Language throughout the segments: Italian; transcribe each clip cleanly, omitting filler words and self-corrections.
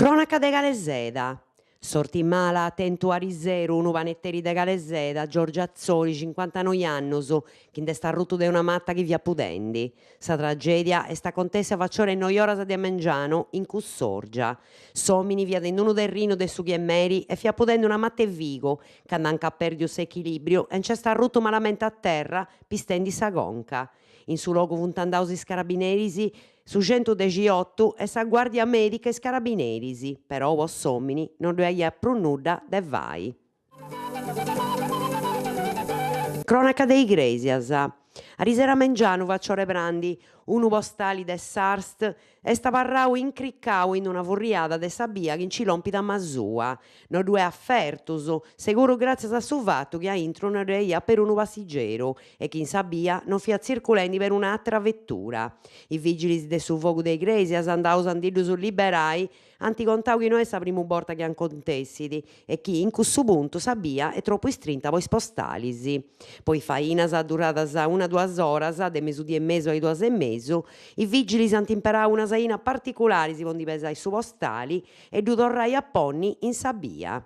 Cronaca de Galeseda. Sorti mala attento a riseru, unu panetteri de Galeseda, Giorgia Azzoli, 59 anni, chi sta rotto de una matta che via pudendi. Sa tragedia è sta contessa facciore noiosa di Mengiano in Cussorgia. Somini via denduno del Rino de su Chiemmeri e fia pudendo una matta e vigo, che andanca a perdio s'equilibrio e c'è sta rotto malamente a terra, pistendi sa gonca. In su logo vuntandausi scarabineri su 118 e sa guardia medica e scarabineri, però vos somini non lo hai più nulla de vai. Cronaca dei Iglesias. A Risera Mengianu facciore Brandi, unu postali de Sarst e sta parrau incriccau in una furriada de sabia che in cilompi da Masua. Non due affertus, sicuro grazie a su fatto che a intro non reia per unu passeggero e che in sabia non fia circolando per un'altra vettura. I vigili de su fuoco dei Iglesias andau sandillu su liberai anti contau che non è sa prima volta che han contessidi e chi in questo punto sabia è troppo istrinta poi spostalisi. Poi fainas duradas 1-2 oras, de mesudì e meso ai 2 e meso, i vigili s'antimperau una saina particolare si pondi pesare su postali e du torrai a ponni in sabia.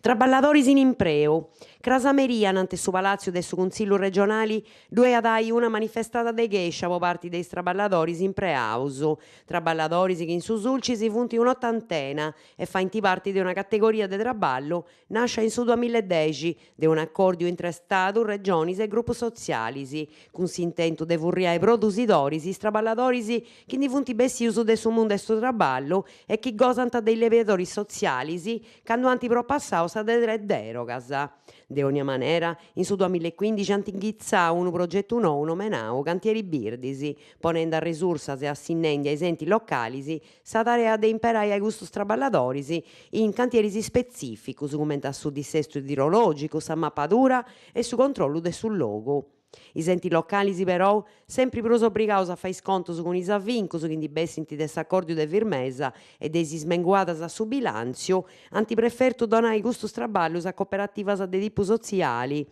Traballadoris in impreu. Crasameria ante su palazzo del su Consiglio regionali due adai una manifestata de gescia po parte dei traballadoris in preauso. Traballadoris che in su sulci si funti un'ottantena e fa inti parte di una categoria de traballo nasce in su 2010 de un accordio intra Stato, regionis e gruppi socialis con s'intento de furriare produsidoris, traballadoris che in funti bessiuso de su mondo de su traballo e che gozant dei levatori socialis cando anti propassau sa de 3 derogas. De ogni manera, in su 2015 antinghizzau un progetto nuovo nomenau Cantieri Birdisi, ponendo a risorse e assinendo ai enti locali sa tarea de imperare ai gustos traballadoris in cantieri specifici, come su dissesto idrologico, sa mappatura e su controllo del sul logo. I enti locali però sempre pros obbligados a fare scontos con i avvincos che di bessinti dell'accordo de firmesa e dei smenguadas a su bilanzio anti preferto donare i gustos traballus a cooperativas de tipu sociali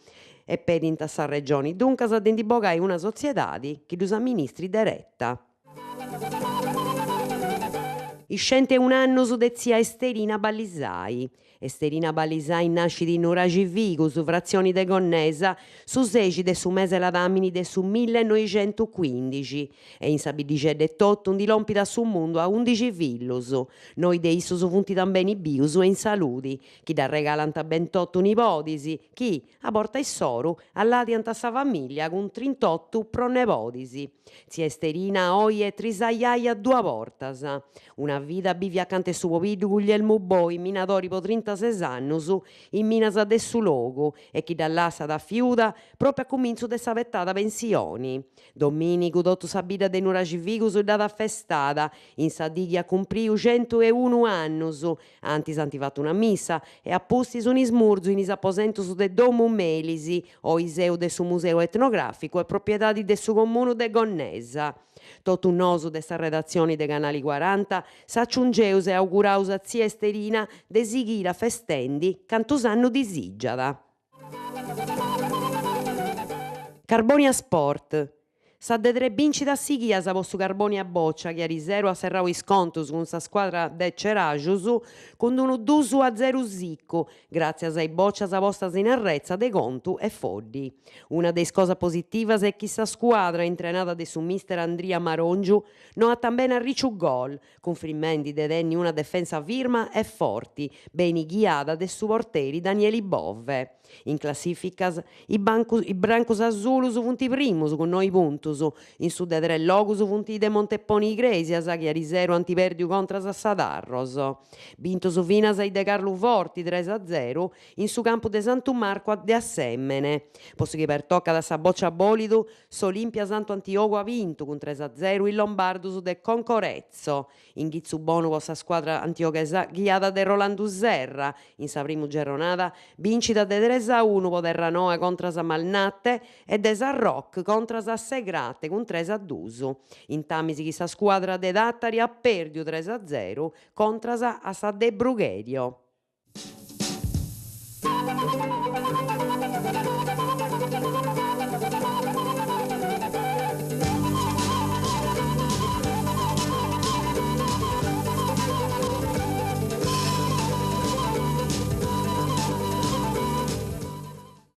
e per intassare regioni dunque sa de bogai una società che los amministri diretta. Iscente un anno su de zia Esterina Ballisai. Esterina Ballisai nascit in Uragivigu, su frazioni de Gonnesa, su 16 de su mese la damini de su 1915 e in sabidicedde totto un dilompita su mundu a 11 fillus. Noi de issos funti tambeni bius e in saludi, chi da regalant ben totto nipodisi, chi a porta e soru alladiant a sa famiglia con 38 pronepodisi. Zia Esterina oie trisaiaia 2 portas. Una vita bivi accanto a su popiddu Guglielmo Boi, minadori po 36 anni, in minas de su logo, e chi da là sa da fiuda, proprio a cominzo de sa vettata pensioni. Dominicu, dotto sa bida de Nuragivigus, data festata, in sa diglia cumpriu 101 anni, antis anti fatto una missa, e apposti su nismurzu in is apposentus de Domu Melisi, o iseu de su Museo Etnografico e proprietadi de su comunu de Gonnesa. Totu un nosu de sa redazione de Canali 40 s'acciungeus e auguraus a zia Esterina de sighire festendi cantus annu disigiat. Carbonia Sport. Sa de 3 vincita sighias po su Carbonia Boccia che a Risero ha serrau is contos con sa squadra de Cerajus con unu 2-0 sicco, grazie ai boccias postas in arrezza de contu e foddi. Una delle cose positive è che sa squadra intrenata de su mister Andria Marongiu non ha tambene a ricciu gol, confermando de tenni una difesa firma e forti, bene ghiata de su portieri Danieli Bove. In classificas i brancos azzurus funti primus con 9 puntos, in su de 3 logos funti de Monteponi Iglesias che a Risero antiperdiu contra Sassadarros. Vintos finas ai de Carlo Forti 3-0 in su campo de Santu Marco de Assemmene. Posso che per tocca da sa boccia bolidu s'Olimpia Santo Antioco ha vinto con 3-0 il Lombardus de Concorezzo. In ghizzu bonu con sa squadra antiochesa ghiata de Rolando Serra in sa prima giornata vincita de 3-1 po Terranoa contra sa Malnatte e de San Roc contra sa Segrate con 3-2. In Tamisi chi sa squadra de Dattari ha perdiu 3-0 contra sa a sa De Brugherio.